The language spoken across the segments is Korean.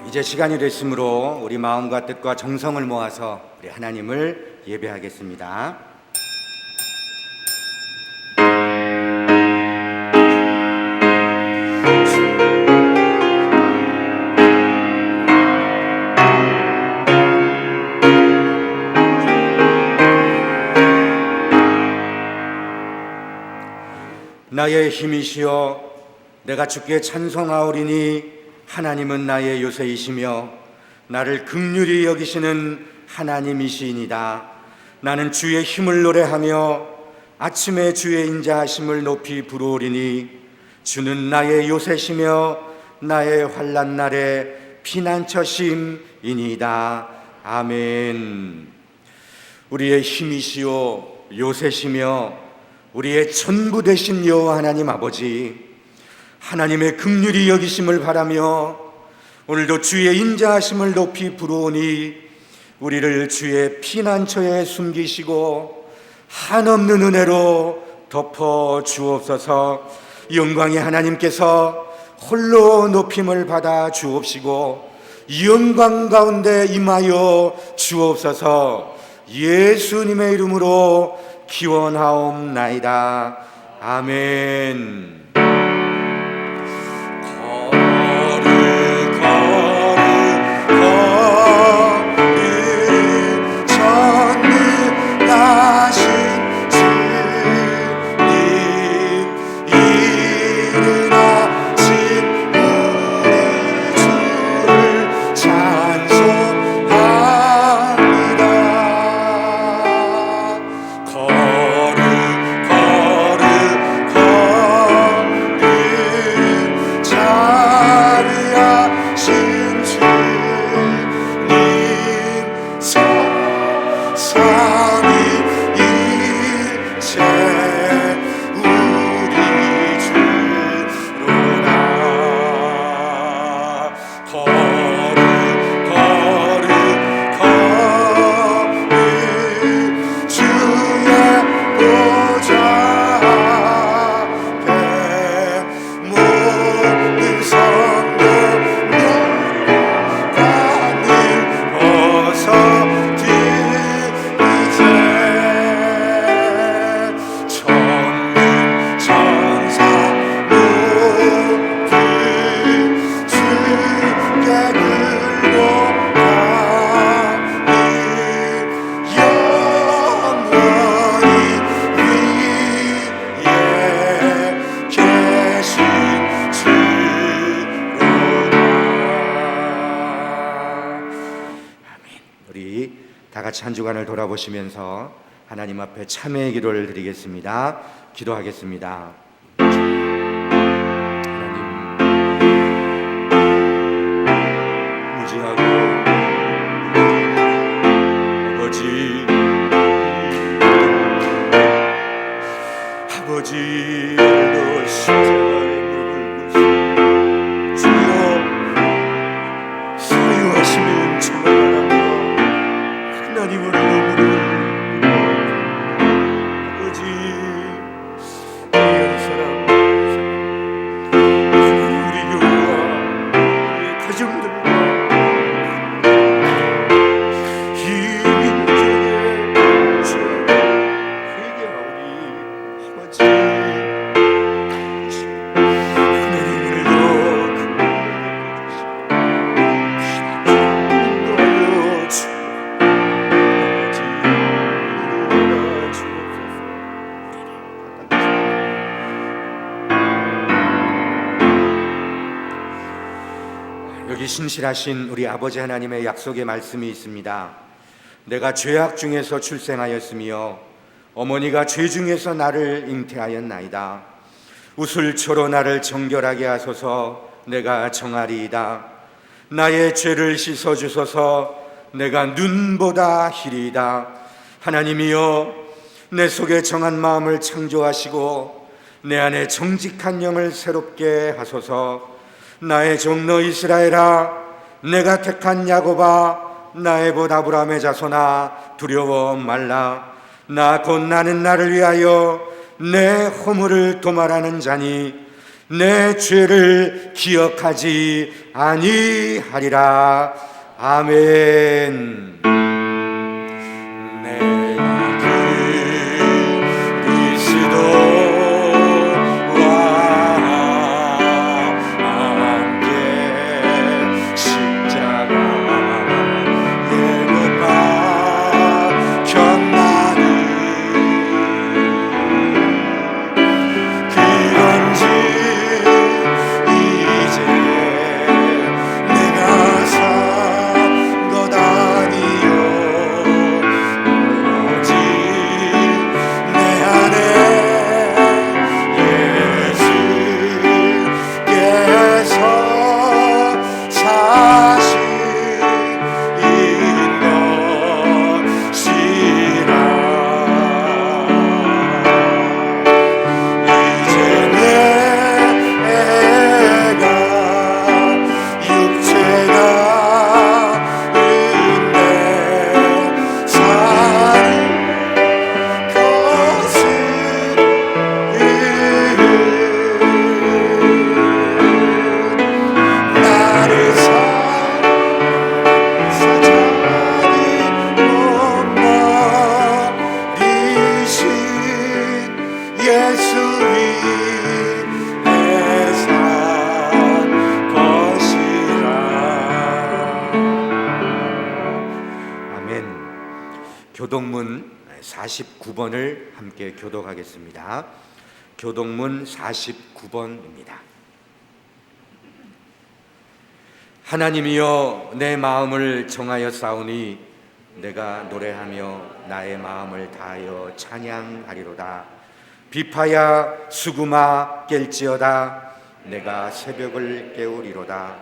이제 시간이 됐으므로 우리 마음과 뜻과 정성을 모아서 우리 하나님을 예배하겠습니다. 나의 힘이시여 내가 주께 찬송하오리니 하나님은 나의 요새이시며 나를 긍휼히 여기시는 하나님이시이니이다. 나는 주의 힘을 노래하며 아침에 주의 인자하심을 높이 부르오리니 주는 나의 요새시며 나의 환난 날에 피난처심이니이다. 아멘. 우리의 힘이시요 요새시며 우리의 전부 되신 여호와 하나님 아버지, 하나님의 긍휼히 여기심을 바라며 오늘도 주의 인자하심을 높이 부르오니 우리를 주의 피난처에 숨기시고 한없는 은혜로 덮어 주옵소서. 영광의 하나님께서 홀로 높임을 받아 주옵시고 영광 가운데 임하여 주옵소서. 예수님의 이름으로 기원하옵나이다. 아멘. 다 같이 한 주간을 돌아보시면서 하나님 앞에 참회의 기도를 드리겠습니다. 기도하겠습니다. 하나님, 무지하고 아버지로 십자가에 무릎을 꿇으시고 주여 사유하시는 주만 하나님을 너무나 아버지, 귀한 사람 우리 교회와 우리 가정들과 이 민족의 죄를 회개하오니 아버지, 하나님을 더 인도하여 주옵소서. 여기 신실하신 우리 아버지 하나님의 약속의 말씀이 있습니다. 내가 죄악 중에서 출생하였으며 어머니가 죄 중에서 나를 잉태하였나이다. 우슬초로 나를 정결하게 하소서. 내가 정하리이다. 나의 죄를 씻어주소서. 내가 눈보다 희리이다. 하나님이여, 내 속에 정한 마음을 창조하시고 내 안에 정직한 영을 새롭게 하소서. 나의 종로 이스라엘아, 내가 택한 야곱아, 나의 봇 아브라함의 자손아, 두려워 말라. 나 곧 나는 나를 위하여 내 허물을 도말하는 자니 내 죄를 기억하지 아니하리라. 아멘. 내가 그리스도와 함께 십자가에 못 박혔나니 그런지 이제 내가 산 것 아니요 오직 내 안에 예수께서 사신 것이라. 이제 내가 육체가 은혜 사는 것은 나를 사자니 못 버리신 예수 위에 산 것이라. 아멘. 교동문 49번을 함께 교독하겠습니다. 교동문 49번입니다. 하나님이여 내 마음을 정하여 싸우니 내가 노래하며 나의 마음을 다하여 찬양하리로다. 비파야 수구마 깰지어다. 내가 새벽을 깨우리로다.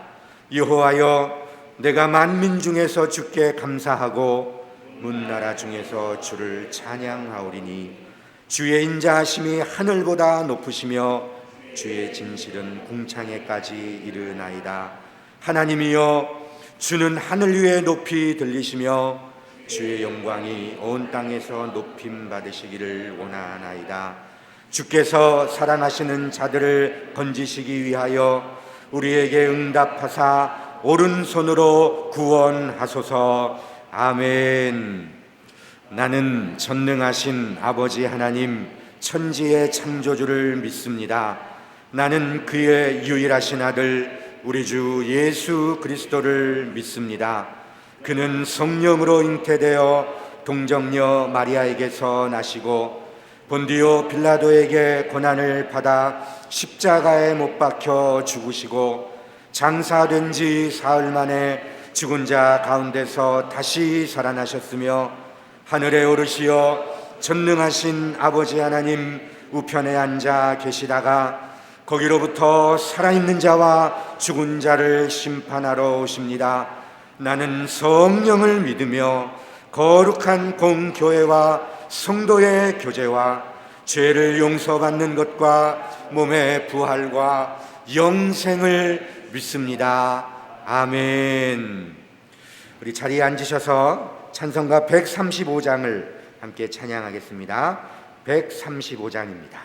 여호와여 내가 만민 중에서 주께 감사하고 문나라 중에서 주를 찬양하오리니 주의 인자하심이 하늘보다 높으시며 주의 진실은 궁창에까지 이르나이다. 하나님이여 주는 하늘 위에 높이 들리시며 주의 영광이 온 땅에서 높임 받으시기를 원하나이다. 주께서 사랑하시는 자들을 건지시기 위하여 우리에게 응답하사 오른손으로 구원하소서. 아멘. 나는 전능하신 아버지 하나님 천지의 창조주를 믿습니다. 나는 그의 유일하신 아들 우리 주 예수 그리스도를 믿습니다. 그는 성령으로 잉태되어 동정녀 마리아에게서 나시고 본디오 빌라도에게 고난을 받아 십자가에 못 박혀 죽으시고 장사된 지 사흘 만에 죽은 자 가운데서 다시 살아나셨으며 하늘에 오르시어 전능하신 아버지 하나님 우편에 앉아 계시다가 거기로부터 살아있는 자와 죽은 자를 심판하러 오십니다. 나는 성령을 믿으며 거룩한 공교회와 성도의 교제와 죄를 용서받는 것과 몸의 부활과 영생을 믿습니다. 아멘. 우리 자리에 앉으셔서 찬송가 135장을 함께 찬양하겠습니다. 135장입니다.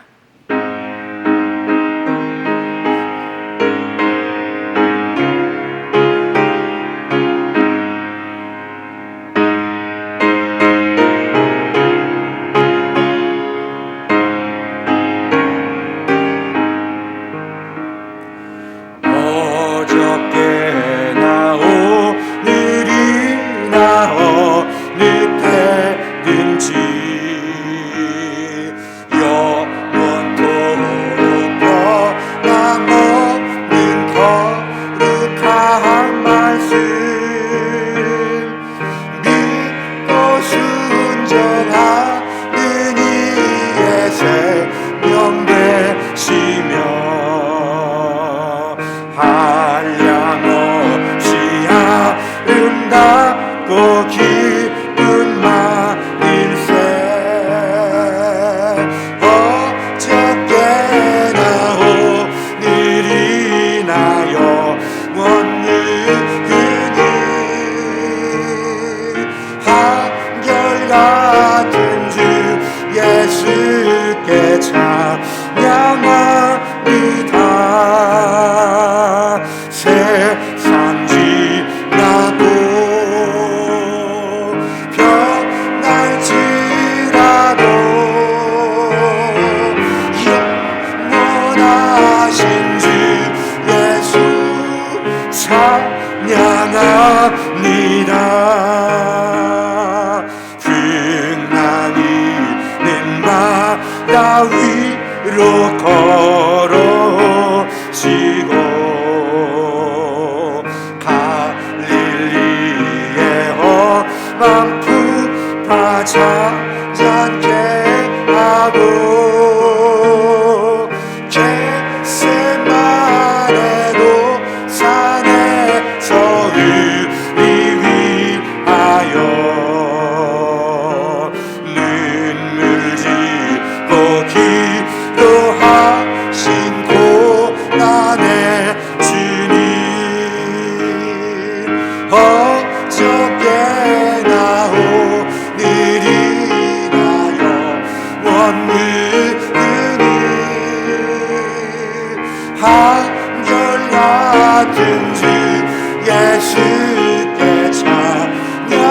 원능하니 찬양합니다. 풍랑이 있는 바다 위로 걸어지고 갈릴리의 험한 푸파 잔잔케 하고 겟세마네도 산에서 우리 위하여 눈물 짓고 기도하신 고난의 주님 어저께나 오늘이나여 원무르니 한결같은 주 예수께 찬양합니다.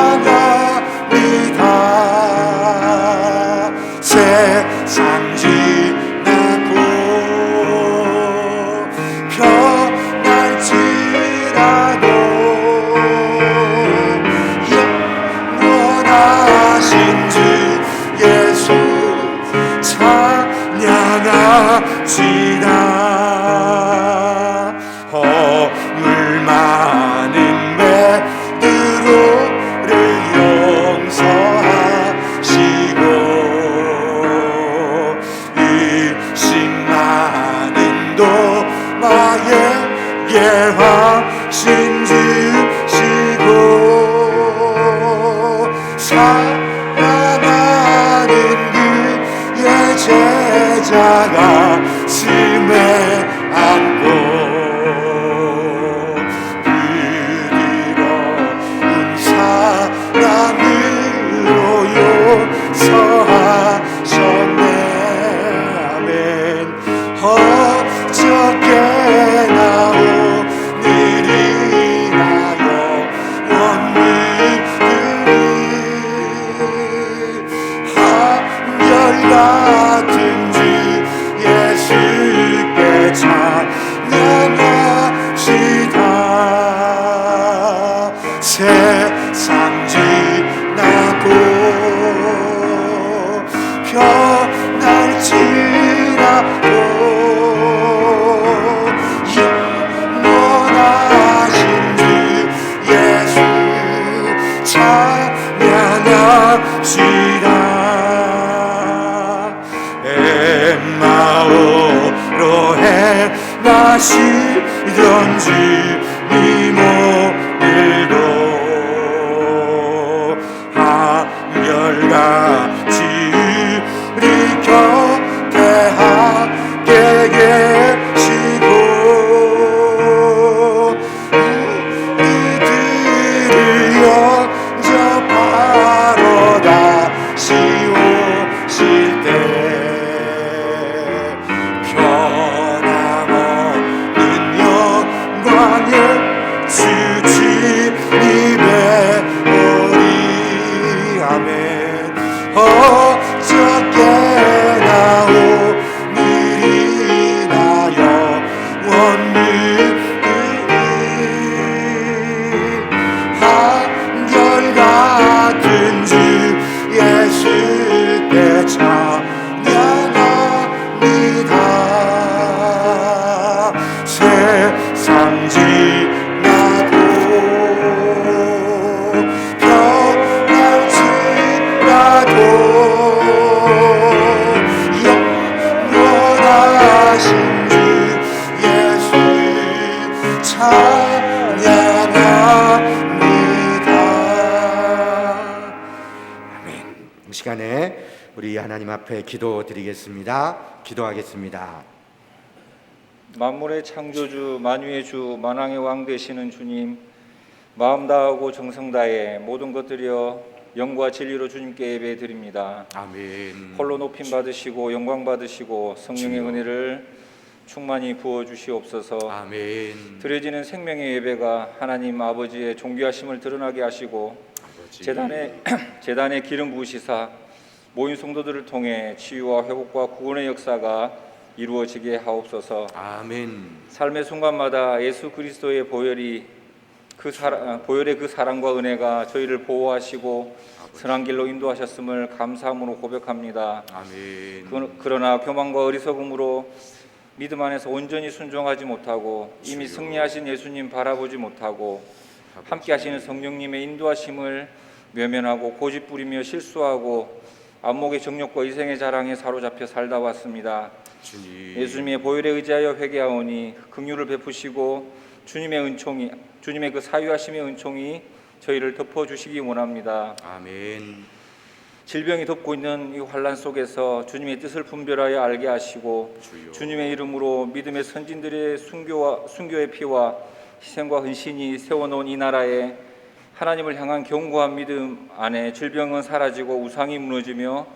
세상 지나고 변할지라도 영원하신 주 예수 찬양합시다. 허물 많은 베드로를 용서하시고 의심 많은 도마에게 확신 주시고 사랑하는 그의 제자가 가슴에 안고 부드러운 사랑으로 용서하셨네. 아멘. 어저께나 오늘이나여 원무르니 한결같은 주 예수께 찬양합시다. 세상 지나고 변할지라도 영원하신 주 예수 찬양합시다. 엠마오로 행하시던 주님 오늘도 한결같이 우리 곁에 함께 계시고 우리들을 영접하러 다시 오실 때 변함없는 영광의 주 주님의 오리. 아멘. 어저께나 오늘이나여 원무르니 한결같은 주 예수께 찬양합니다. 세상 지나고 변할지라도 영원하신 주 예수 찬양합니다. 아멘. 이 시간에 우리 하나님 앞에 기도드리겠습니다. 기도하겠습니다. 만물의 창조주, 만유의 주, 만왕의 왕 되시는 주님, 마음 다하고 정성 다해 모든 것들이여 영과 진리로 주님께 예배드립니다. 아멘. 홀로 높임 받으시고 영광 받으시고 성령의 주여. 은혜를 충만히 부어 주시옵소서. 아멘. 드려지는 생명의 예배가 하나님 아버지의 존귀하심을 드러나게 하시고 아버지. 제단에 기름 부으시사 모인 성도들을 통해 치유와 회복과 구원의 역사가 이루어지게 하옵소서. 아멘. 삶의 순간마다 예수 그리스도의 보혈이 보혈의 그 사랑과 은혜가 저희를 보호하시고 선한 길로 인도하셨음을 감사함으로 고백합니다. 아멘. 그러나 교만과 어리석음으로 믿음 안에서 온전히 순종하지 못하고 이미 주여. 승리하신 예수님 바라보지 못하고 함께 하시는 성령님의 인도하심을 외면하고 고집 부리며 실수하고 안목의 정욕과 이생의 자랑에 사로잡혀 살다 왔습니다. 주님. 예수님의 보혈에 의지하여 회개하오니 긍휼을 베푸시고 주님의 그 사유하심의 은총이 저희를 덮어주시기 원합니다. 아멘. 질병이 덮고 있는 이 환란 속에서 주님의 뜻을 분별하여 알게 하시고 주여. 주님의 이름으로 믿음의 선진들의 순교의 피와 희생과 헌신이 세워놓은 이 나라에 하나님을 향한 견고한 믿음 안에 질병은 사라지고 우상이 무너지며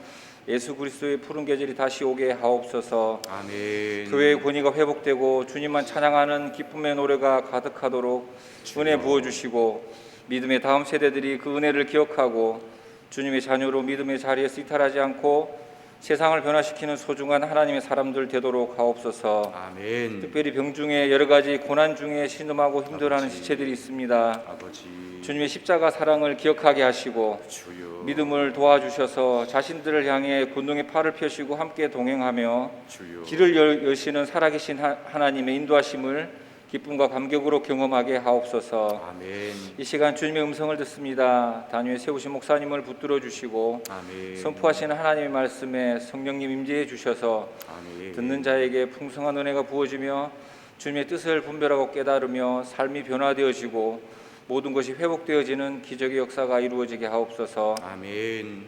예수 그리스도의 푸른 계절이 다시 오게 하옵소서. 아멘. 교회의 권위가 회복되고 주님만 찬양하는 기쁨의 노래가 가득하도록 은혜 부어주시고 믿음의 다음 세대들이 그 은혜를 기억하고 주님의 자녀로 믿음의 자리에서 이탈하지 않고 세상을 변화시키는 소중한 하나님의 사람들 되도록 하옵소서. 아멘. 특별히 병 중에 여러 가지 고난 중에 신음하고 힘들어하는 아버지. 지체들이 있습니다. 아버지. 주님의 십자가 사랑을 기억하게 하시고 주여. 믿음을 도와주셔서 자신들을 향해 군동의 팔을 펴시고 함께 동행하며 주여. 길을 여시는 살아계신 하나님의 인도하심을 기쁨과 감격으로 경험하게 하옵소서. 아멘. 이 시간 주님의 음성을 듣습니다. 단위에 세우신 목사님을 붙들어 주시고 아멘. 선포하시는 하나님의 말씀에 성령님 임재해 주셔서 아멘. 듣는 자에게 풍성한 은혜가 부어지며 주님의 뜻을 분별하고 깨달으며 삶이 변화되어지고 모든 것이 회복되어지는 기적의 역사가 이루어지게 하옵소서. 아멘.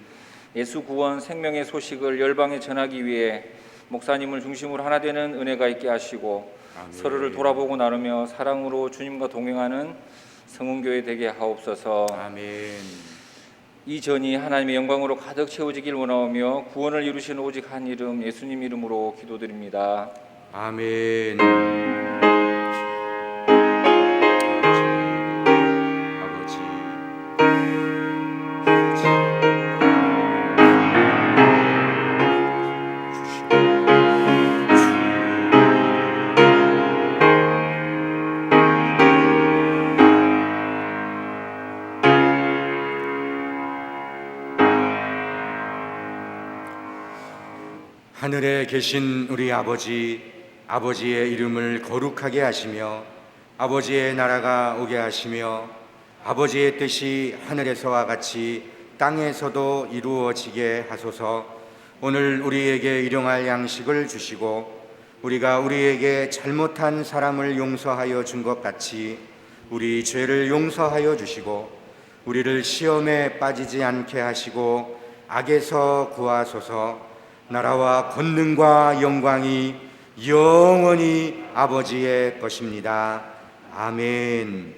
예수 구원 생명의 소식을 열방에 전하기 위해 목사님을 중심으로 하나 되는 은혜가 있게 하시고 아멘. 서로를 돌아보고 나누며 사랑으로 주님과 동행하는 성은교회 되게 하옵소서. 아멘. 이 전이 하나님의 영광으로 가득 채워지길 원하오며 구원을 이루시는 오직 한 이름 예수님 이름으로 기도드립니다. 아멘. 아버지. 하늘에 계신 우리 아버지의 이름을 거룩하게 하시며 아버지의 나라가 오게 하시며 아버지의 뜻이 하늘에서와 같이 땅에서도 이루어지게 하소서. 오늘 우리에게 일용할 양식을 주시고 우리가 우리에게 잘못한 사람을 용서하여 준 것 같이 우리 죄를 용서하여 주시고 우리를 시험에 빠지지 않게 하시고 악에서 구하소서. 나라와 권능과 영광이 영원히 아버지의 것입니다. 아멘.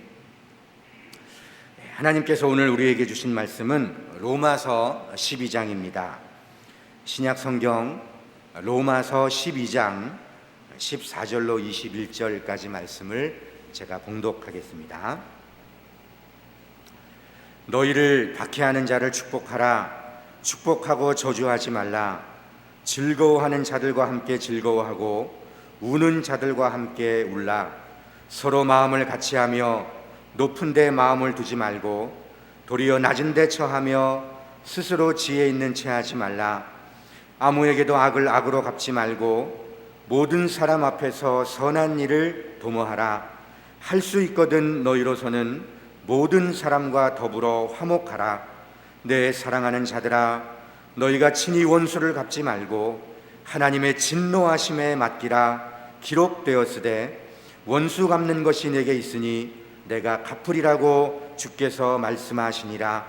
하나님께서 오늘 우리에게 주신 말씀은 로마서 12장입니다. 신약 성경 로마서 12장 14절로 21절까지 말씀을 제가 봉독하겠습니다. 너희를 박해하는 자를 축복하라. 축복하고 저주하지 말라. 즐거워하는 자들과 함께 즐거워하고 우는 자들과 함께 울라. 서로 마음을 같이하며 높은 데 마음을 두지 말고 도리어 낮은 데 처하며 스스로 지혜 있는 채 하지 말라. 아무에게도 악을 악으로 갚지 말고 모든 사람 앞에서 선한 일을 도모하라. 할 수 있거든 너희로서는 모든 사람과 더불어 화목하라. 내 사랑하는 자들아, 너희가 친히 원수를 갚지 말고 하나님의 진노하심에 맡기라. 기록되었으되 원수 갚는 것이 내게 있으니 내가 갚으리라고 주께서 말씀하시니라.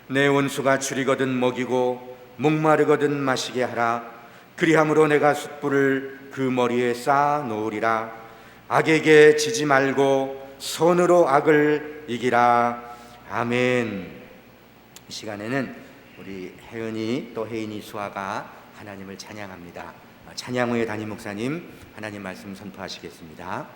내 원수가 줄이거든 먹이고 목마르거든 마시게 하라. 그리함으로 내가 숯불을 그 머리에 쌓아 놓으리라. 악에게 지지 말고 선으로 악을 이기라. 아멘. 이 시간에는 우리 혜은이 또 혜인이 수아가 하나님을 찬양합니다. 찬양 후에 담임 목사님 하나님 말씀 선포하시겠습니다.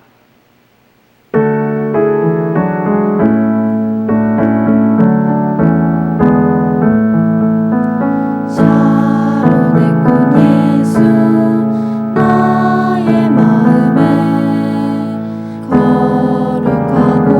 거룩하고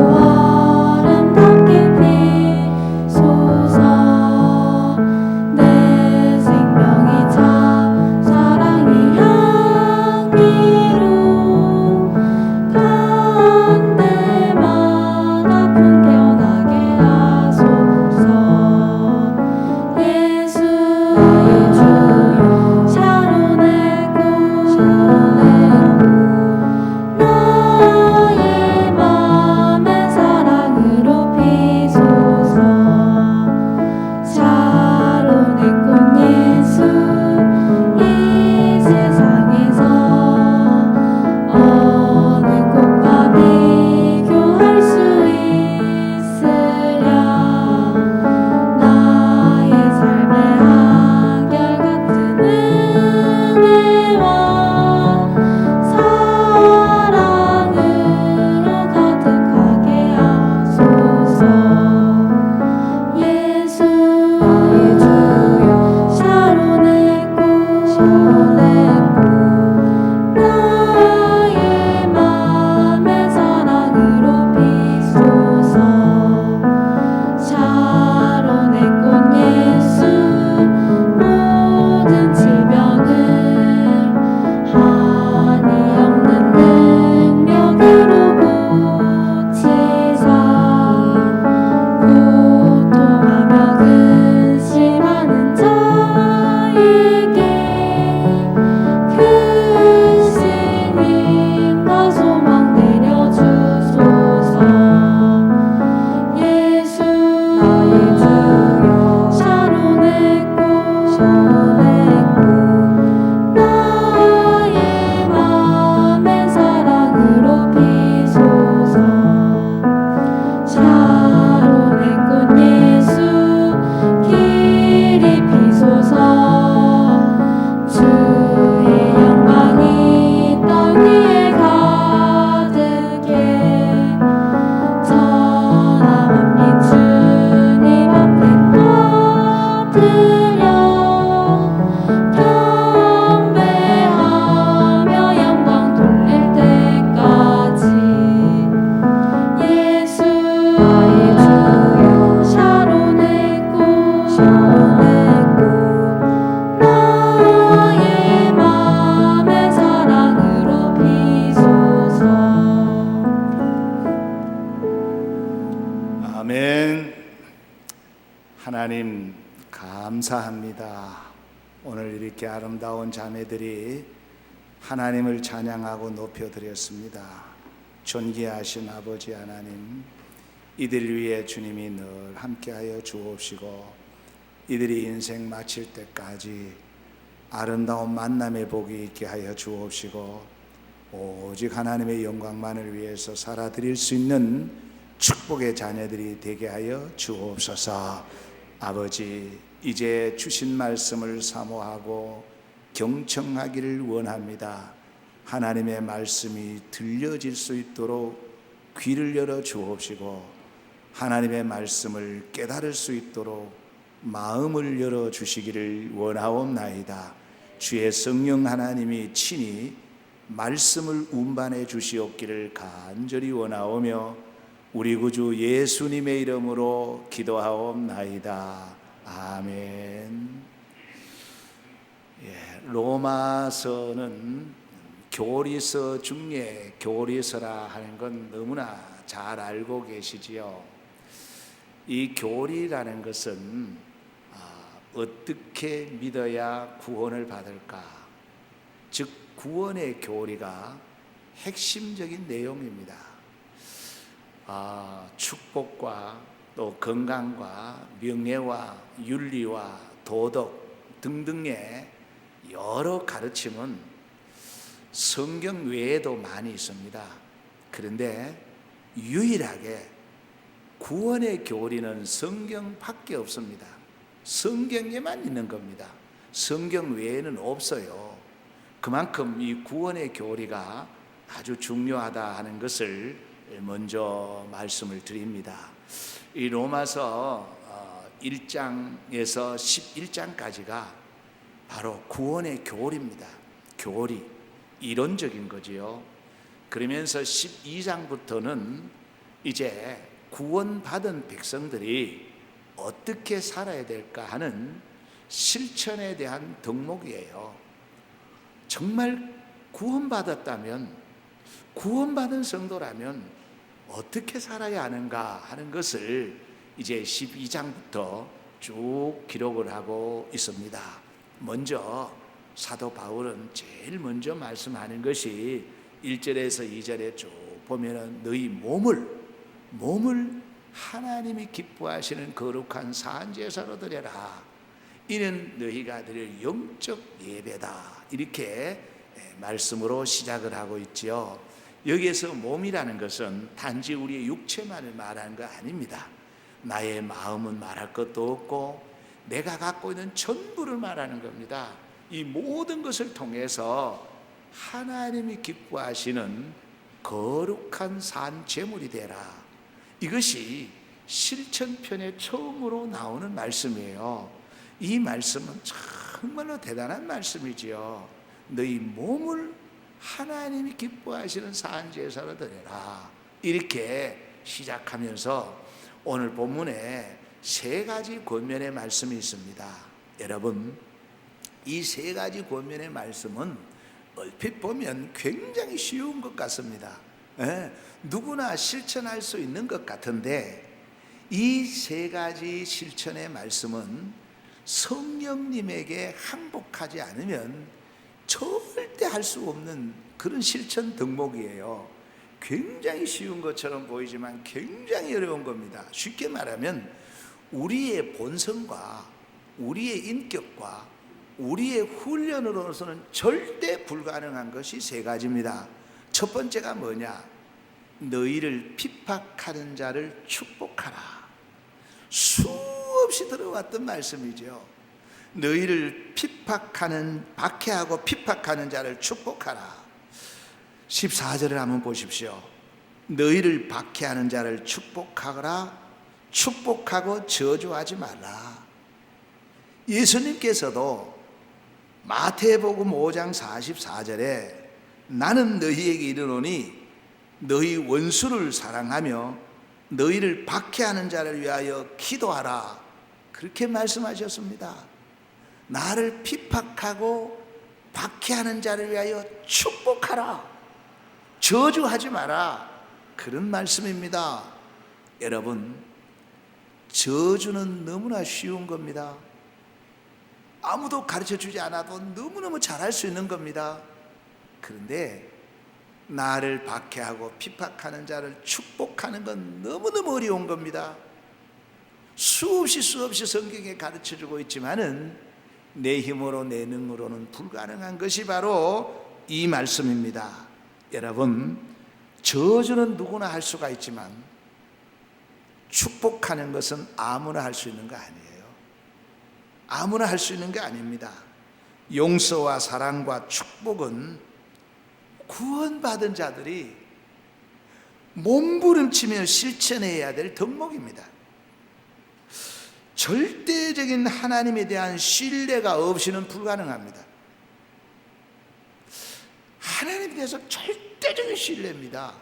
아멘. 하나님 감사합니다. 오늘 이렇게 아름다운 자매들이 하나님을 찬양하고 높여드렸습니다. 존귀하신 아버지 하나님, 이들 위해 주님이 늘 함께하여 주옵시고 이들이 인생 마칠 때까지 아름다운 만남의 복이 있게 하여 주옵시고 오직 하나님의 영광만을 위해서 살아드릴 수 있는 축복의 자녀들이 되게 하여 주옵소서. 아버지, 이제 주신 말씀을 사모하고 경청하기를 원합니다. 하나님의 말씀이 들려질 수 있도록 귀를 열어 주옵시고 하나님의 말씀을 깨달을 수 있도록 마음을 열어 주시기를 원하옵나이다. 주의 성령 하나님이 친히 말씀을 운반해 주시옵기를 간절히 원하오며 우리 구주 예수님의 이름으로 기도하옵나이다. 아멘. 로마서는 교리서 중에 교리서라 하는 건 너무나 잘 알고 계시지요. 이 교리라는 것은 어떻게 믿어야 구원을 받을까? 즉 구원의 교리가 핵심적인 내용입니다. 축복과 또 건강과 명예와 윤리와 도덕 등등의 여러 가르침은 성경 외에도 많이 있습니다. 그런데 유일하게 구원의 교리는 성경밖에 없습니다. 성경에만 있는 겁니다. 성경 외에는 없어요. 그만큼 이 구원의 교리가 아주 중요하다 하는 것을 먼저 말씀을 드립니다. 이 로마서 1장에서 11장까지가 바로 구원의 교리입니다. 교리, 이론적인 거지요. 그러면서 12장부터는 이제 구원받은 백성들이 어떻게 살아야 될까 하는 실천에 대한 덕목이에요. 정말 구원받았다면, 구원받은 성도라면 어떻게 살아야 하는가 하는 것을 이제 12장부터 쭉 기록을 하고 있습니다. 먼저 사도 바울은 제일 먼저 말씀하는 것이 1절에서 2절에 쭉 보면은 너희 몸을 하나님이 기뻐하시는 거룩한 산제사로 드려라. 이는 너희가 드릴 영적 예배다. 이렇게 말씀으로 시작을 하고 있지요. 여기에서 몸이라는 것은 단지 우리의 육체만을 말하는 거 아닙니다. 나의 마음은 말할 것도 없고 내가 갖고 있는 전부를 말하는 겁니다. 이 모든 것을 통해서 하나님이 기뻐하시는 거룩한 산 제물이 되라. 이것이 실천편에 처음으로 나오는 말씀이에요. 이 말씀은 정말로 대단한 말씀이지요. 너희 몸을 하나님이 기뻐하시는 산제사로 드려라. 이렇게 시작하면서 오늘 본문에 세 가지 권면의 말씀이 있습니다. 여러분, 이 세 가지 권면의 말씀은 얼핏 보면 굉장히 쉬운 것 같습니다. 누구나 실천할 수 있는 것 같은데 이 세 가지 실천의 말씀은 성령님에게 항복하지 않으면 절대 할 수 없는 그런 실천 덕목이에요. 굉장히 쉬운 것처럼 보이지만 굉장히 어려운 겁니다. 쉽게 말하면 우리의 본성과 우리의 인격과 우리의 훈련으로서는 절대 불가능한 것이 세 가지입니다. 첫 번째가 뭐냐? 너희를 핍박하는 자를 축복하라. 수없이 들어왔던 말씀이죠. 너희를 박해하고 핍박하는 자를 축복하라. 14절을 한번 보십시오. 너희를 박해하는 자를 축복하라. 축복하고 저주하지 말라. 예수님께서도 마태복음 5장 44절에 나는 너희에게 이르노니 너희 원수를 사랑하며 너희를 박해하는 자를 위하여 기도하라. 그렇게 말씀하셨습니다. 나를 핍박하고 박해하는 자를 위하여 축복하라. 저주하지 마라. 그런 말씀입니다. 여러분, 저주는 너무나 쉬운 겁니다. 아무도 가르쳐 주지 않아도 너무너무 잘할 수 있는 겁니다. 그런데 나를 박해하고 핍박하는 자를 축복하는 건 너무너무 어려운 겁니다. 수없이 성경에 가르쳐 주고 있지만은 내 힘으로 내 능으로는 불가능한 것이 바로 이 말씀입니다. 여러분, 저주는 누구나 할 수가 있지만 축복하는 것은 아무나 할 수 있는 거 아니에요. 아무나 할 수 있는 게 아닙니다. 용서와 사랑과 축복은 구원받은 자들이 몸부림치며 실천해야 될 덕목입니다. 절대적인 하나님에 대한 신뢰가 없이는 불가능합니다. 하나님에 대해서 절대적인 신뢰입니다.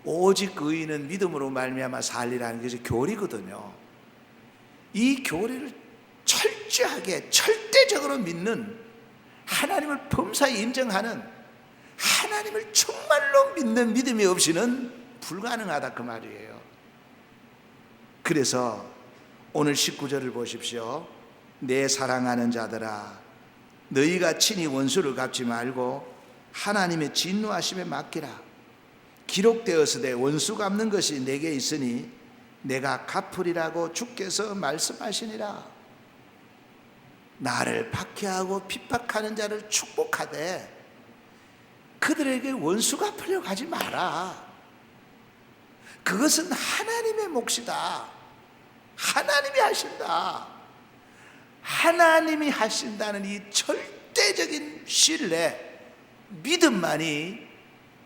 오직 의인은 믿음으로 말미암아 살리라는 것이 교리거든요. 이 교리를 철저하게 절대적으로 믿는, 하나님을 범사에 인정하는, 하나님을 정말로 믿는 믿음이 없이는 불가능하다 그 말이에요. 그래서 오늘 19절을 보십시오. 내 사랑하는 자들아, 너희가 친히 원수를 갚지 말고 하나님의 진노하심에 맡기라. 기록되었으되 원수 갚는 것이 내게 있으니 내가 갚으리라고 주께서 말씀하시니라. 나를 박해하고 핍박하는 자를 축복하되 그들에게 원수 갚으려고 하지 마라. 그것은 하나님의 몫이다. 하나님이 하신다. 하나님이 하신다는 이 절대적인 신뢰, 믿음만이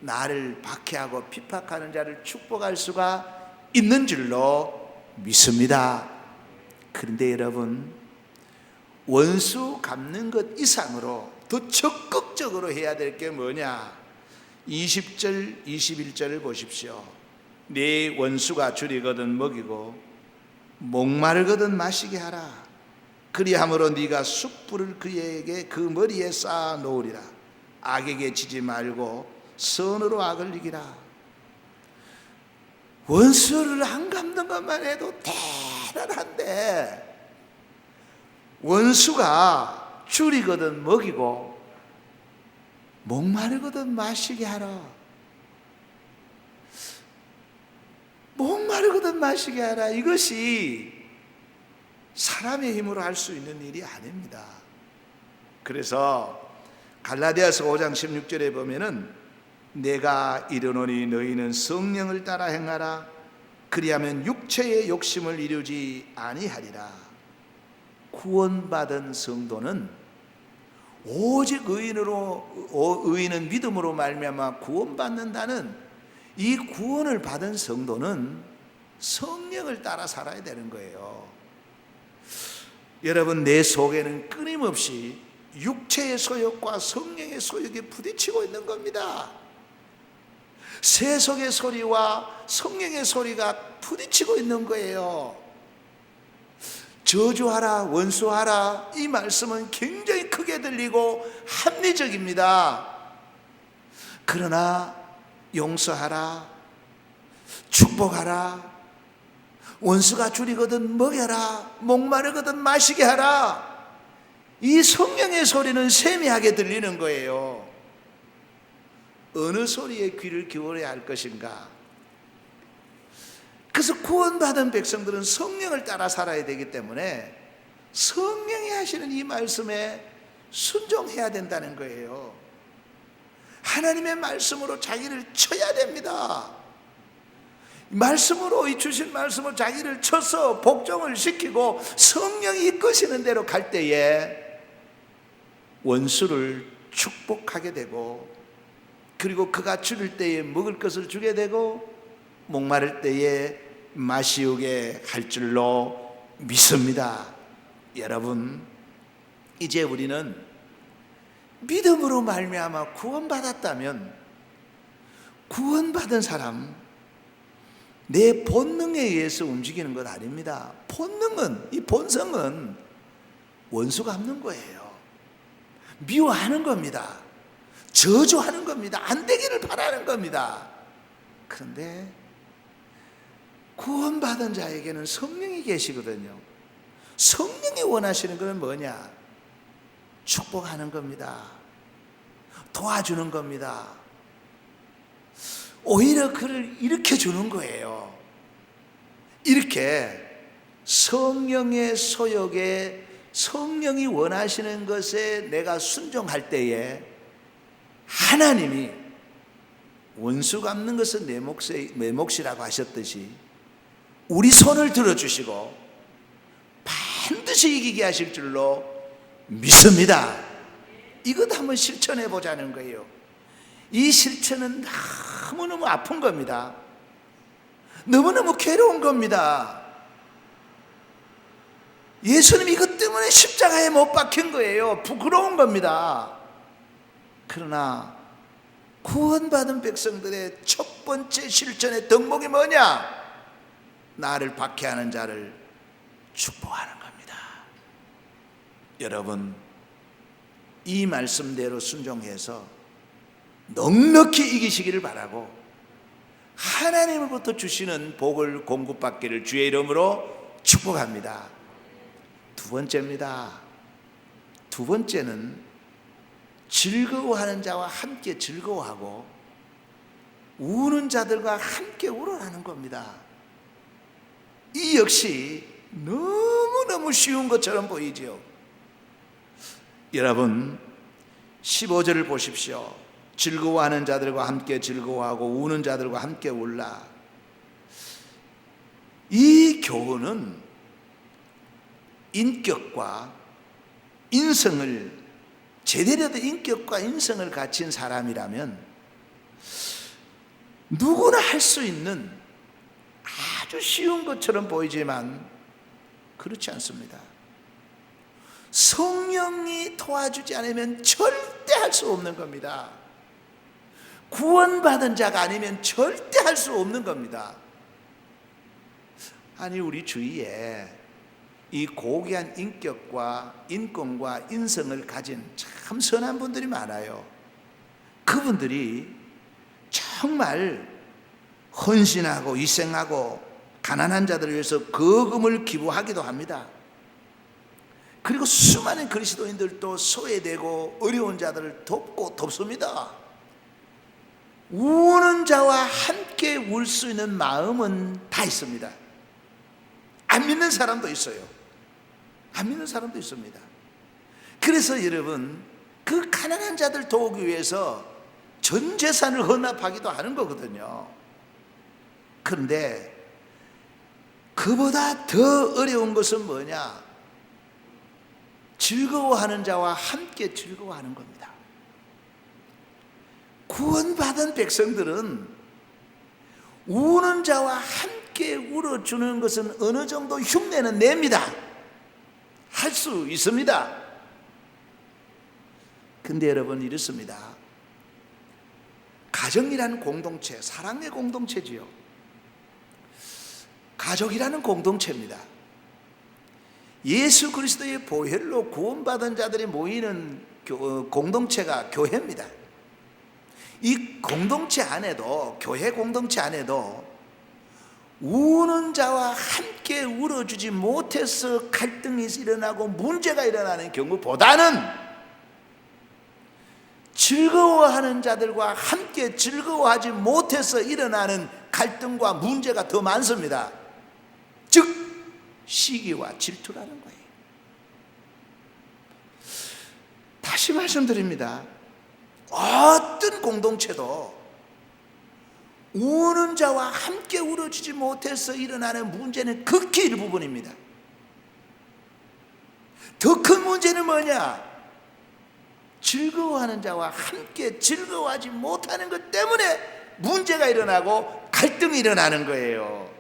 나를 박해하고 핍박하는 자를 축복할 수가 있는 줄로 믿습니다. 그런데 여러분, 원수 갚는 것 이상으로 더 적극적으로 해야 될 게 뭐냐? 20절, 21절을 보십시오. 네 원수가 줄이거든 먹이고 목마르거든 마시게 하라. 그리함으로 네가 숯불을 그에게 그 머리에 쌓아 놓으리라. 악에게 지지 말고 선으로 악을 이기라. 원수를 안 갚는 것만 해도 대단한데, 원수가 줄이거든 먹이고 목마르거든 마시게 하라. 목마르거든 마시게 하라. 이것이 사람의 힘으로 할 수 있는 일이 아닙니다. 그래서 갈라디아서 5장 16절에 보면은 내가 이르노니 너희는 성령을 따라 행하라. 그리하면 육체의 욕심을 이루지 아니하리라. 구원받은 성도는 오직 의인은 믿음으로 말미암아 구원받는다는 이 구원을 받은 성도는 성령을 따라 살아야 되는 거예요. 여러분, 내 속에는 끊임없이 육체의 소욕과 성령의 소욕이 부딪히고 있는 겁니다. 세속의 소리와 성령의 소리가 부딪히고 있는 거예요. 저주하라, 원수하라, 이 말씀은 굉장히 크게 들리고 합리적입니다. 그러나 용서하라, 축복하라, 원수가 줄이거든 먹여라, 목마르거든 마시게 하라, 이 성령의 소리는 세미하게 들리는 거예요. 어느 소리에 귀를 기울여야 할 것인가? 그래서 구원받은 백성들은 성령을 따라 살아야 되기 때문에 성령이 하시는 이 말씀에 순종해야 된다는 거예요. 하나님의 말씀으로 자기를 쳐야 됩니다. 말씀으로, 이 주신 말씀으로 자기를 쳐서 복종을 시키고 성령이 이끄시는 대로 갈 때에 원수를 축복하게 되고, 그리고 그가 줄일 때에 먹을 것을 주게 되고 목마를 때에 마시우게 할 줄로 믿습니다. 여러분, 이제 우리는 믿음으로 말미암아 구원받았다면, 구원받은 사람 내 본능에 의해서 움직이는 것 아닙니다. 본능은, 이 본성은 원수 갚는 거예요. 미워하는 겁니다. 저주하는 겁니다. 안 되기를 바라는 겁니다. 그런데 구원받은 자에게는 성령이 계시거든요. 성령이 원하시는 것은 뭐냐? 축복하는 겁니다. 도와주는 겁니다. 오히려 그를 일으켜 주는 거예요. 이렇게 성령의 소욕에, 성령이 원하시는 것에 내가 순종할 때에 하나님이 원수 갚는 것은 내 몫이라고 하셨듯이 우리 손을 들어주시고 반드시 이기게 하실 줄로 믿습니다. 이것 한번 실천해 보자는 거예요. 이 실천은 너무너무 아픈 겁니다. 너무너무 괴로운 겁니다. 예수님 이것 때문에 십자가에 못 박힌 거예요. 부끄러운 겁니다. 그러나 구원받은 백성들의 첫 번째 실천의 덕목이 뭐냐? 나를 박해하는 자를 축복하는 겁니다. 여러분, 이 말씀대로 순종해서 넉넉히 이기시기를 바라고 하나님으로부터 주시는 복을 공급받기를 주의 이름으로 축복합니다. 두 번째입니다. 두 번째는 즐거워하는 자와 함께 즐거워하고 우는 자들과 함께 울어라는 겁니다. 이 역시 너무너무 쉬운 것처럼 보이지요. 여러분 15절을 보십시오. 즐거워하는 자들과 함께 즐거워하고 우는 자들과 함께 울라. 이 교훈은 인격과 인성을 제대로 된 인격과 인성을 갖춘 사람이라면 누구나 할 수 있는 아주 쉬운 것처럼 보이지만 그렇지 않습니다. 성령이 도와주지 않으면 절대 할 수 없는 겁니다. 구원받은 자가 아니면 절대 할 수 없는 겁니다. 아니 우리 주위에 이 고귀한 인격과 인권과 인성을 가진 참 선한 분들이 많아요. 그분들이 정말 헌신하고 희생하고 가난한 자들을 위해서 거금을 기부하기도 합니다. 그리고 수많은 그리스도인들도 소외되고 어려운 자들을 돕습니다. 우는 자와 함께 울 수 있는 마음은 다 있습니다. 안 믿는 사람도 있어요. 안 믿는 사람도 있습니다. 그래서 여러분 그 가난한 자들 도우기 위해서 전 재산을 헌납하기도 하는 거거든요. 그런데 그보다 더 어려운 것은 뭐냐? 즐거워하는 자와 함께 즐거워하는 겁니다. 구원받은 백성들은 우는 자와 함께 울어주는 것은 어느 정도 흉내는 냅니다. 할 수 있습니다. 근데 여러분 이렇습니다. 가정이라는 공동체, 사랑의 공동체지요. 가족이라는 공동체입니다. 예수 그리스도의 보혈로 구원받은 자들이 모이는 공동체가 교회입니다. 이 공동체 안에도, 교회 공동체 안에도 우는 자와 함께 울어주지 못해서 갈등이 일어나고 문제가 일어나는 경우보다는 즐거워하는 자들과 함께 즐거워하지 못해서 일어나는 갈등과 문제가 더 많습니다. 즉 시기와 질투라는 거예요. 다시 말씀드립니다. 어떤 공동체도 우는 자와 함께 울어주지 못해서 일어나는 문제는 극히 일부분입니다. 더 큰 문제는 뭐냐? 즐거워하는 자와 함께 즐거워하지 못하는 것 때문에 문제가 일어나고 갈등이 일어나는 거예요.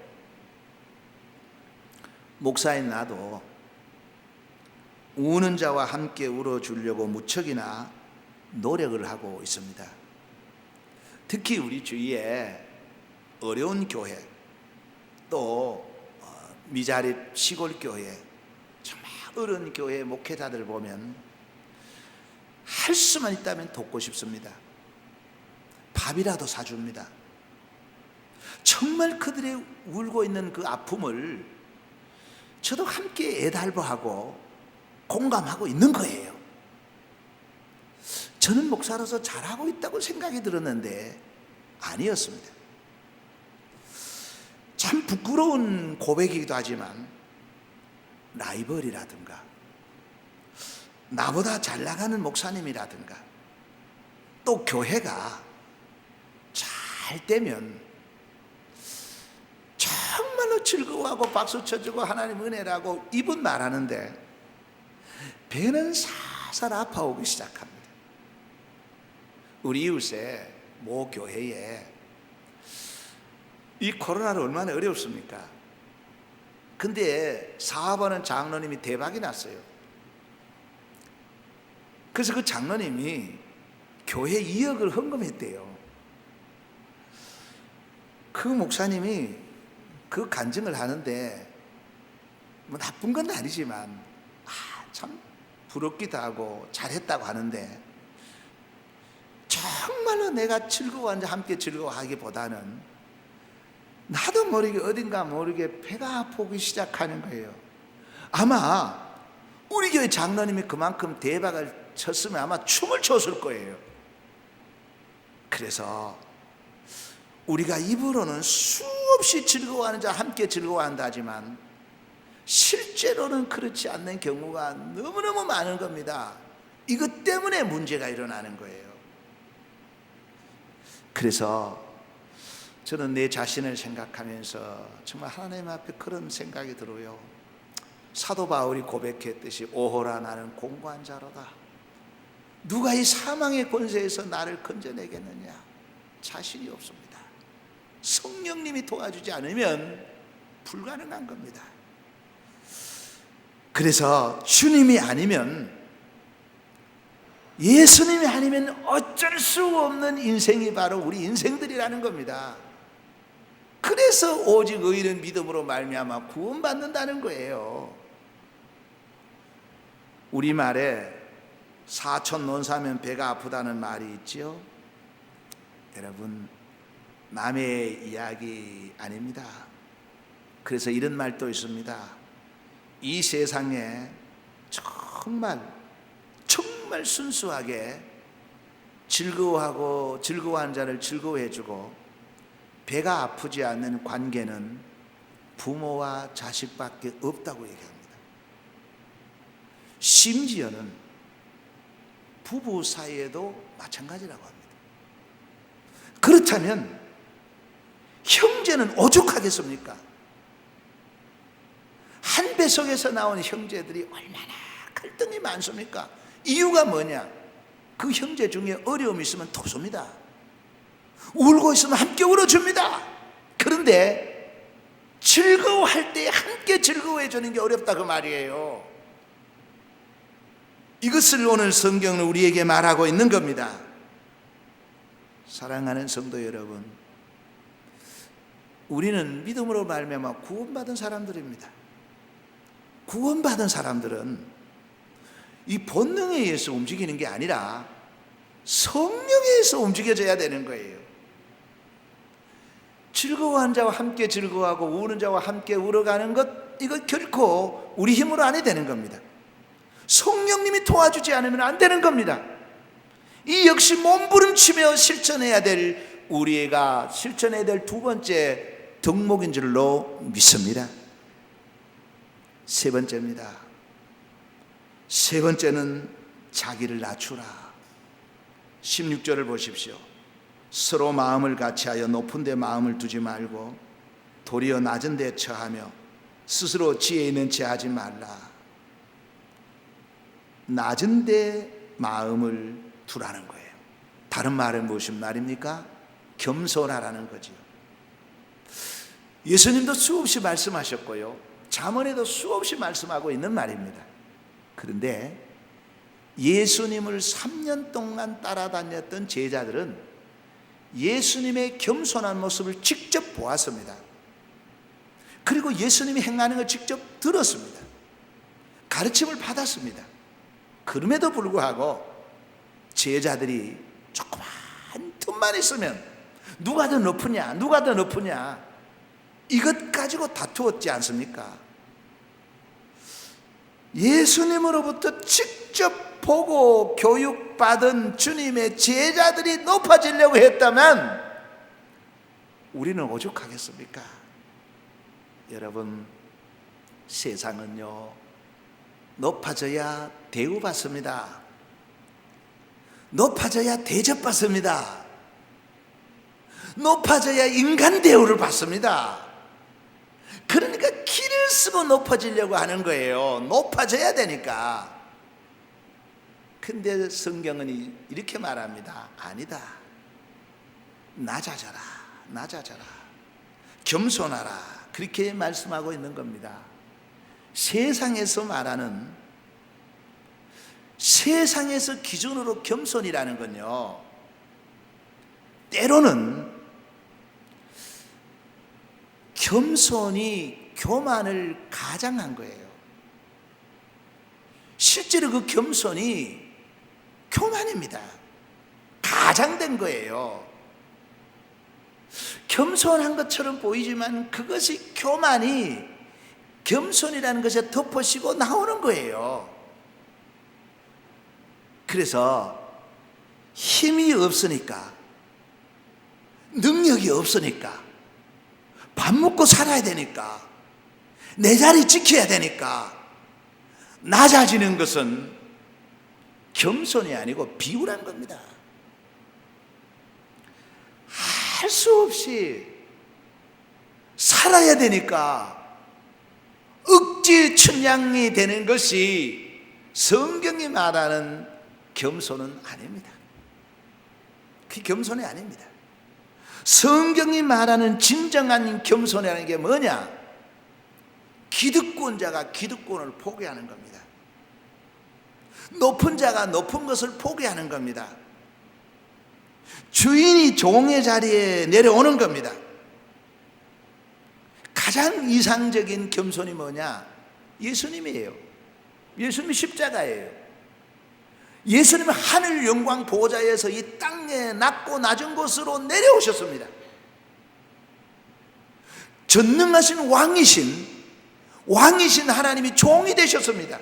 목사인 나도 우는 자와 함께 울어주려고 무척이나 노력을 하고 있습니다. 특히 우리 주위에 어려운 교회, 또 미자립 시골 교회, 정말 어려운 교회 목회자들 보면 할 수만 있다면 돕고 싶습니다. 밥이라도 사줍니다. 정말 그들의 울고 있는 그 아픔을 저도 함께 애달버하고 공감하고 있는 거예요. 저는 목사로서 잘하고 있다고 생각이 들었는데 아니었습니다. 참 부끄러운 고백이기도 하지만 라이벌이라든가 나보다 잘 나가는 목사님이라든가 또 교회가 잘 되면 정말로 즐거워하고 박수 쳐주고 하나님 은혜라고 입은 말하는데 배는 살살 아파오기 시작합니다. 우리 이웃에 모 교회에 이 코로나로 얼마나 어렵습니까? 근데 사업하는 장로님이 대박이 났어요. 그래서 그 장로님이 교회 2억을 헌금했대요. 그 목사님이 그 간증을 하는데 뭐 나쁜 건 아니지만 참 부럽기도 하고 잘했다고 하는데 정말로 내가 즐거워하는데 함께 즐거워하기보다는 나도 모르게 어딘가 모르게 배가 아프기 시작하는 거예요. 아마 우리 교회 장로님이 그만큼 대박을 쳤으면 아마 춤을 췄을 거예요. 그래서 우리가 입으로는 수없이 즐거워하는 자 함께 즐거워한다 하지만 실제로는 그렇지 않는 경우가 너무너무 많은 겁니다. 이것 때문에 문제가 일어나는 거예요. 그래서 저는 내 자신을 생각하면서 정말 하나님 앞에 그런 생각이 들어요. 사도 바울이 고백했듯이 오호라 나는 공고한 자로다. 누가 이 사망의 권세에서 나를 건져내겠느냐? 자신이 없습니다. 성령님이 도와주지 않으면 불가능한 겁니다. 그래서 주님이 아니면, 예수님이 아니면 어쩔 수 없는 인생이 바로 우리 인생들이라는 겁니다. 그래서 오직 의인은 믿음으로 말미암아 구원받는다는 거예요. 우리말에 사촌 논사면 배가 아프다는 말이 있죠. 여러분, 남의 이야기 아닙니다. 그래서 이런 말도 있습니다. 이 세상에 정말 순수하게 즐거워하고 즐거워하는 자를 즐거워해주고 배가 아프지 않는 관계는 부모와 자식밖에 없다고 얘기합니다. 심지어는 부부 사이에도 마찬가지라고 합니다. 그렇다면 형제는 오죽하겠습니까? 한 배속에서 나온 형제들이 얼마나 갈등이 많습니까? 이유가 뭐냐? 그 형제 중에 어려움이 있으면 돕습니다. 울고 있으면 함께 울어줍니다. 그런데 즐거워할 때 함께 즐거워해 주는 게 어렵다 그 말이에요. 이것을 오늘 성경은 우리에게 말하고 있는 겁니다. 사랑하는 성도 여러분, 우리는 믿음으로 말미암아 구원받은 사람들입니다. 구원받은 사람들은 이 본능에 의해서 움직이는 게 아니라 성령에 의해서 움직여져야 되는 거예요. 즐거워하는 자와 함께 즐거워하고 우는 자와 함께 울어가는 것, 이거 결코 우리 힘으로 안 해야 되는 겁니다. 성령님이 도와주지 않으면 안 되는 겁니다. 이 역시 몸부림치며 실천해야 될, 우리가 실천해야 될 두 번째 덕목인 줄로 믿습니다. 세 번째입니다. 세 번째는 자기를 낮추라. 16절을 보십시오. 서로 마음을 같이하여 높은 데 마음을 두지 말고 도리어 낮은 데 처하며 스스로 지혜 있는 체 하지 말라. 낮은 데 마음을 두라는 거예요. 다른 말은 무슨 말입니까? 겸손하라는 거죠. 예수님도 수없이 말씀하셨고요, 잠언에도 수없이 말씀하고 있는 말입니다. 그런데 예수님을 3년 동안 따라다녔던 제자들은 예수님의 겸손한 모습을 직접 보았습니다. 그리고 예수님이 행하는 걸 직접 들었습니다. 가르침을 받았습니다. 그럼에도 불구하고 제자들이 조그만 틈만 있으면 누가 더 높으냐, 누가 더 높으냐, 이것 가지고 다투었지 않습니까? 예수님으로부터 직접 보고 교육받은 주님의 제자들이 높아지려고 했다면 우리는 오죽하겠습니까? 여러분, 세상은요, 높아져야 대우받습니다. 높아져야 대접받습니다. 높아져야 인간 대우를 받습니다. 그러니까 기를 쓰고 높아지려고 하는 거예요. 높아져야 되니까. 근데 성경은 이렇게 말합니다. 아니다. 낮아져라, 낮아져라, 겸손하라, 그렇게 말씀하고 있는 겁니다. 세상에서 말하는, 세상에서 기준으로 겸손이라는 건요, 때로는 겸손이 교만을 가장한 거예요. 실제로 그 겸손이 교만입니다. 가장된 거예요. 겸손한 것처럼 보이지만 그것이 교만이 겸손이라는 것에 덮어씌고 나오는 거예요. 그래서 힘이 없으니까, 능력이 없으니까, 밥 먹고 살아야 되니까, 내 자리 지켜야 되니까 낮아지는 것은 겸손이 아니고 비굴한 겁니다. 할 수 없이 살아야 되니까 억지 춘향이 되는 것이 성경이 말하는 겸손은 아닙니다. 그게 겸손이 아닙니다. 성경이 말하는 진정한 겸손이라는 게 뭐냐? 기득권자가 기득권을 포기하는 겁니다. 높은 자가 높은 것을 포기하는 겁니다. 주인이 종의 자리에 내려오는 겁니다. 가장 이상적인 겸손이 뭐냐? 예수님이에요. 예수님이 십자가예요. 예수님은 하늘 영광 보좌에서 이 땅에 낮고 낮은 곳으로 내려오셨습니다. 전능하신 왕이신 하나님이 종이 되셨습니다.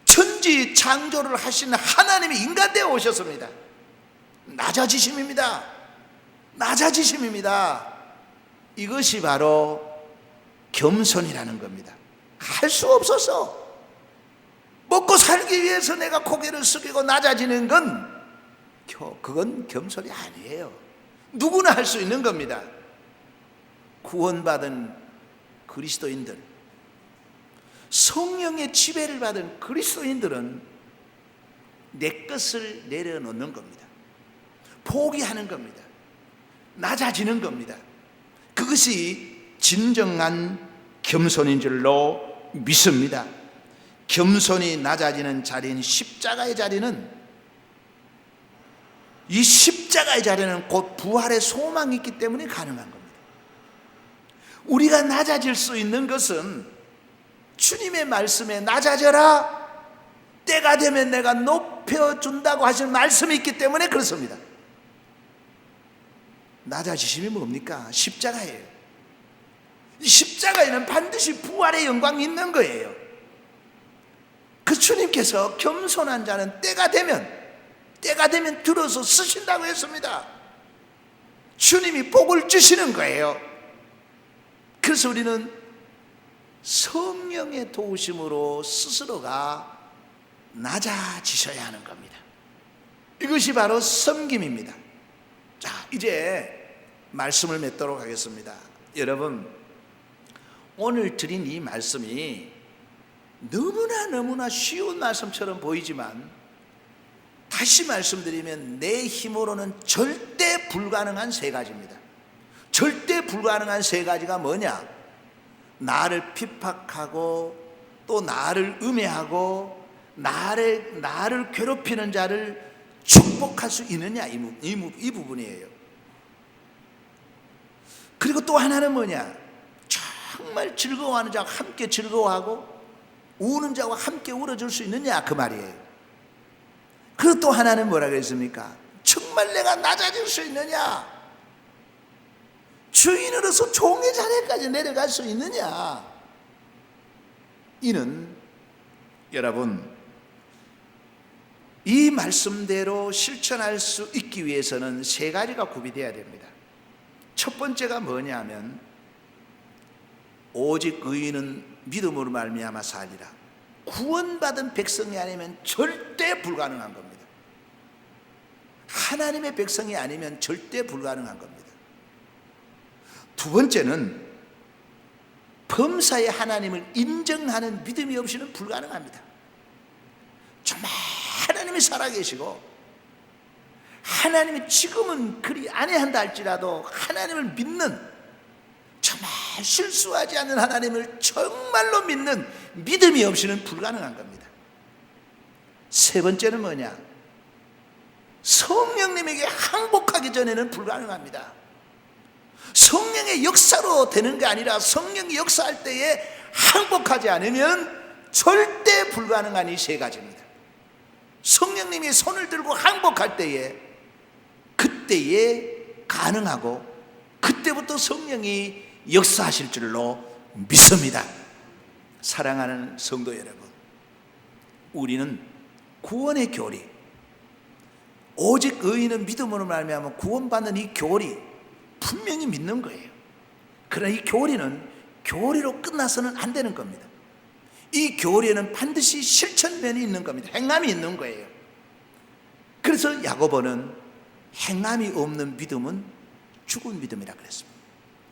천지 창조를 하신 하나님이 인간 되어 오셨습니다. 낮아지심입니다. 낮아지심입니다. 이것이 바로 겸손이라는 겁니다. 할 수 없어서 먹고 살기 위해서 내가 고개를 숙이고 낮아지는 건 그건 겸손이 아니에요. 누구나 할 수 있는 겁니다. 구원받은 그리스도인들, 성령의 지배를 받은 그리스도인들은 내 것을 내려놓는 겁니다. 포기하는 겁니다. 낮아지는 겁니다. 그것이 진정한 겸손인 줄로 믿습니다. 겸손이 낮아지는 자리인 십자가의 자리는, 이 십자가의 자리는 곧 부활의 소망이 있기 때문에 가능한 겁니다. 우리가 낮아질 수 있는 것은 주님의 말씀에 낮아져라, 때가 되면 내가 높여준다고 하신 말씀이 있기 때문에 그렇습니다. 낮아지심이 뭡니까? 십자가예요. 이 십자가에는 반드시 부활의 영광이 있는 거예요. 그 주님께서 겸손한 자는 때가 되면 들어서 쓰신다고 했습니다. 주님이 복을 주시는 거예요. 그래서 우리는 성령의 도우심으로 스스로가 낮아지셔야 하는 겁니다. 이것이 바로 섬김입니다. 자, 이제 말씀을 맺도록 하겠습니다. 여러분, 오늘 드린 이 말씀이 너무나 쉬운 말씀처럼 보이지만, 다시 말씀드리면 내 힘으로는 절대 불가능한 세 가지입니다. 절대 불가능한 세 가지가 뭐냐? 나를 핍박하고 또 나를 음해하고 나를 괴롭히는 자를 축복할 수 있느냐, 이 부분이에요. 그리고 또 하나는 뭐냐? 정말 즐거워하는 자와 함께 즐거워하고 우는 자와 함께 울어줄 수 있느냐, 그 말이에요. 그리고 또 하나는 뭐라 그랬습니까? 정말 내가 낮아질 수 있느냐? 주인으로서 종의 자리까지 내려갈 수 있느냐? 이는 여러분, 이 말씀대로 실천할 수 있기 위해서는 세 가지가 구비되어야 됩니다. 첫 번째가 뭐냐면 오직 의인은 믿음으로 말미암아 살리라. 구원받은 백성이 아니면 절대 불가능한 겁니다. 하나님의 백성이 아니면 절대 불가능한 겁니다. 두 번째는 범사에 하나님을 인정하는 믿음이 없이는 불가능합니다. 정말 하나님이 살아계시고 하나님이 지금은 그리 아니한다 할지라도 하나님을 믿는, 정말 실수하지 않는 하나님을 정말로 믿는 믿음이 없이는 불가능한 겁니다. 세 번째는 뭐냐? 성령님에게 항복하기 전에는 불가능합니다. 성령의 역사로 되는 게 아니라 성령이 역사할 때에 항복하지 않으면 절대 불가능한 이 세 가지입니다. 성령님이 손을 들고 항복할 때에, 그때에 가능하고 그때부터 성령이 역사하실 줄로 믿습니다. 사랑하는 성도 여러분, 우리는 구원의 교리, 오직 의인은 믿음으로 말미암아 구원받는 이 교리 분명히 믿는 거예요. 그러나 이 교리는 교리로 끝나서는 안 되는 겁니다. 이 교리에는 반드시 실천면이 있는 겁니다. 행함이 있는 거예요. 그래서 야고보는 행함이 없는 믿음은 죽은 믿음이라 그랬습니다.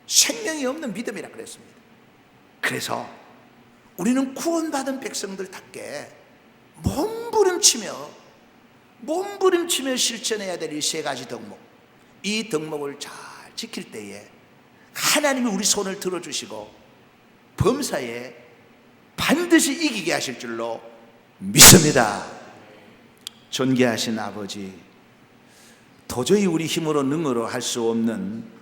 생명이 없는 믿음이라 그랬습니다. 그래서 우리는 구원받은 백성들답게 몸부림치며 실천해야 될 이 세 가지 덕목, 이 덕목을 잘 지킬 때에 하나님이 우리 손을 들어주시고 범사에 반드시 이기게 하실 줄로 믿습니다. 존귀하신 아버지, 도저히 우리 힘으로 능으로 할 수 없는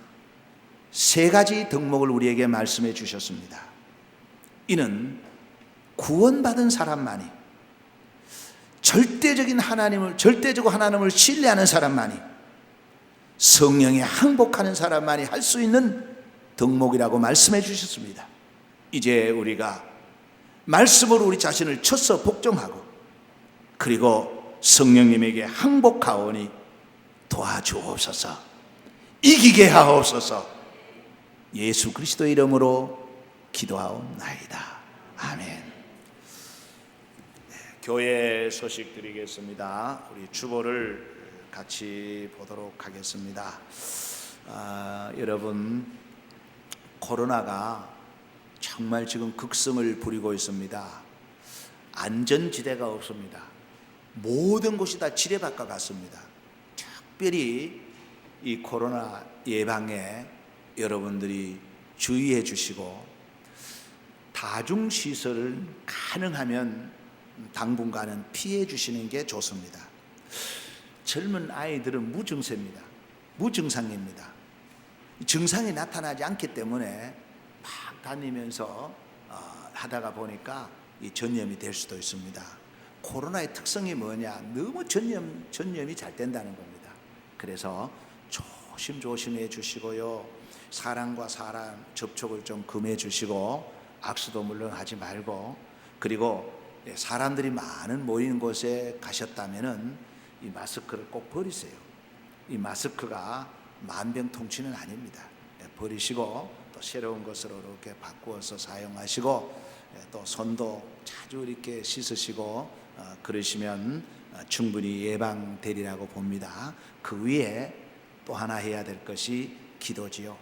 세 가지 덕목을 우리에게 말씀해 주셨습니다. 이는 구원받은 사람만이, 절대적으로 하나님을 신뢰하는 사람만이, 성령에 항복하는 사람만이 할 수 있는 덕목이라고 말씀해 주셨습니다. 이제 우리가 말씀으로 우리 자신을 쳐서 복종하고, 그리고 성령님에게 항복하오니 도와주옵소서, 이기게 하옵소서. 예수 그리스도의 이름으로 기도하옵나이다. 아멘. 교회 소식 드리겠습니다. 우리 주보를 같이 보도록 하겠습니다. 여러분, 코로나가 정말 지금 극성을 부리고 있습니다. 안전지대가 없습니다. 모든 곳이 다 지뢰밭과 같습니다. 특별히 이 코로나 예방에 여러분들이 주의해 주시고, 다중시설을 가능하면 당분간은 피해 주시는 게 좋습니다. 젊은 아이들은 무증세입니다. 무증상입니다. 증상이 나타나지 않기 때문에 막 다니면서 하다가 보니까 이 전염이 될 수도 있습니다. 코로나의 특성이 뭐냐? 너무 전염이 잘 된다는 겁니다. 그래서 조심조심해 주시고요, 사람과 사람 접촉을 좀 금해 주시고, 악수도 물론 하지 말고, 그리고 사람들이 많은 모이는 곳에 가셨다면은 이 마스크를 꼭 버리세요. 이 마스크가 만병통치는 아닙니다. 버리시고 또 새로운 것으로 이렇게 바꾸어서 사용하시고, 또 손도 자주 이렇게 씻으시고 그러시면 충분히 예방되리라고 봅니다. 그 위에 또 하나 해야 될 것이 기도지요.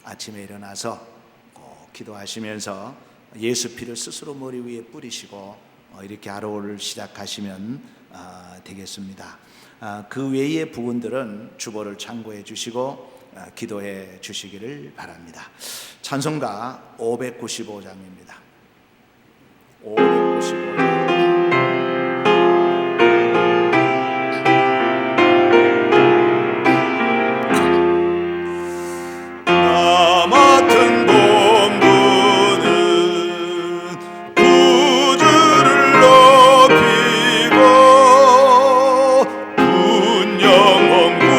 아침에 일어나서 꼭 기도하시면서 예수 피를 스스로 머리 위에 뿌리시고 이렇게 하루를 시작하시면 되겠습니다. 그 외의 부분들은 주보를 참고해 주시고 기도해 주시기를 바랍니다. 찬송가 595장입니다. 595장. 분영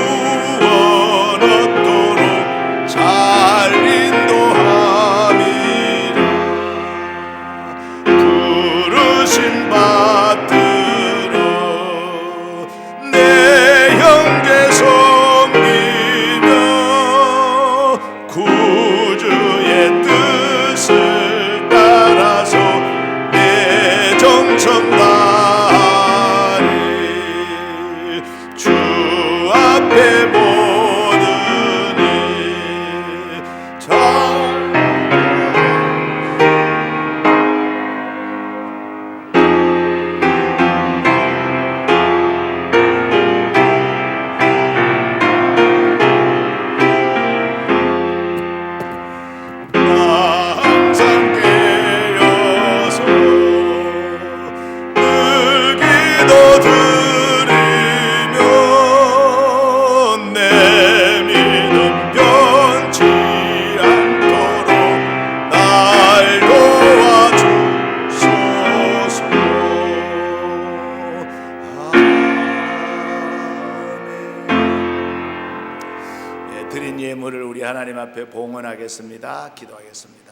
하나님 앞에 봉헌하겠습니다. 기도하겠습니다.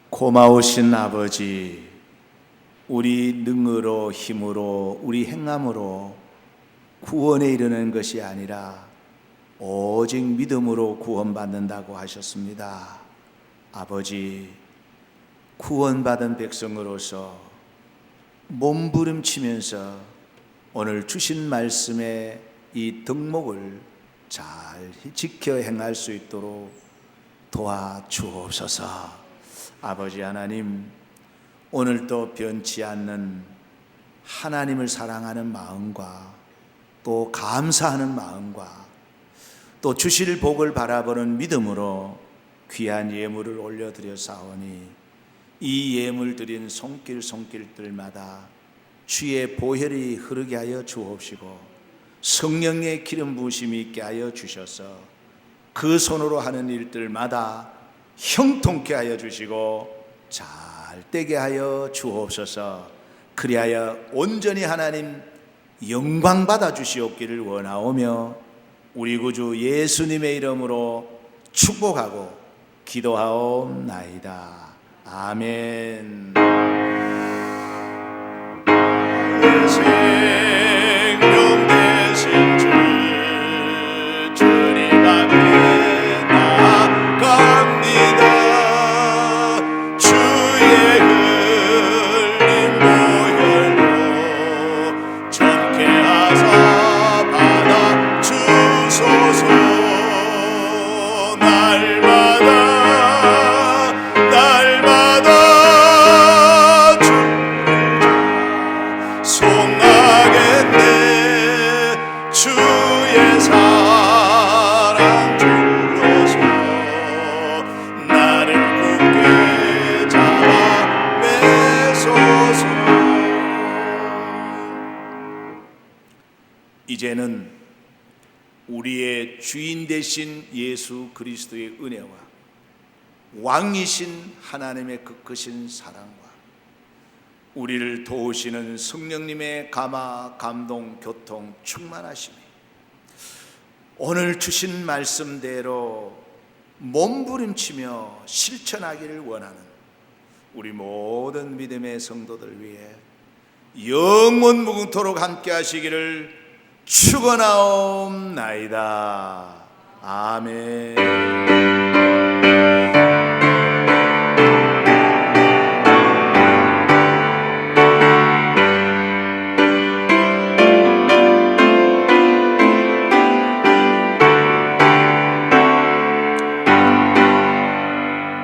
고마우신 아버지, 우리 능으로 힘으로 우리 행함으로 구원에 이르는 것이 아니라 오직 믿음으로 구원받는다고 하셨습니다. 아버지, 구원받은 백성으로서 몸부림치면서 오늘 주신 말씀의 이 덕목을 잘 지켜 행할 수 있도록 도와주옵소서. 아버지 하나님, 오늘도 변치 않는 하나님을 사랑하는 마음과 또 감사하는 마음과 또 주실 복을 바라보는 믿음으로 귀한 예물을 올려드려 사오니 이 예물 드린 손길들마다 주의 보혈이 흐르게 하여 주옵시고 성령의 기름 부으심이 있게 하여 주셔서 그 손으로 하는 일들마다 형통케 하여 주시고 잘 되게 하여 주옵소서. 그리하여 온전히 하나님 영광 받아 주시옵기를 원하오며 우리 구주 예수님의 이름으로 축복하고 기도하옵나이다. 아멘. 생명 되신 주 주님 앞에 나갑니다. 주의 흘린 보혈로 정케 하사 받아 주소서. 날마다 송하겠네. 주의 사랑 줄로서 나를 굳게 잡아 매소서. 이제는 우리의 주인 되신 예수 그리스도의 은혜와 왕이신 하나님의 그 크신 사랑과 우리를 도우시는 성령님의 감화, 감동, 교통, 충만하심이 오늘 주신 말씀대로 몸부림치며 실천하기를 원하는 우리 모든 믿음의 성도들 위해 영원 무궁토록 함께 하시기를 축원하옵나이다. 아멘.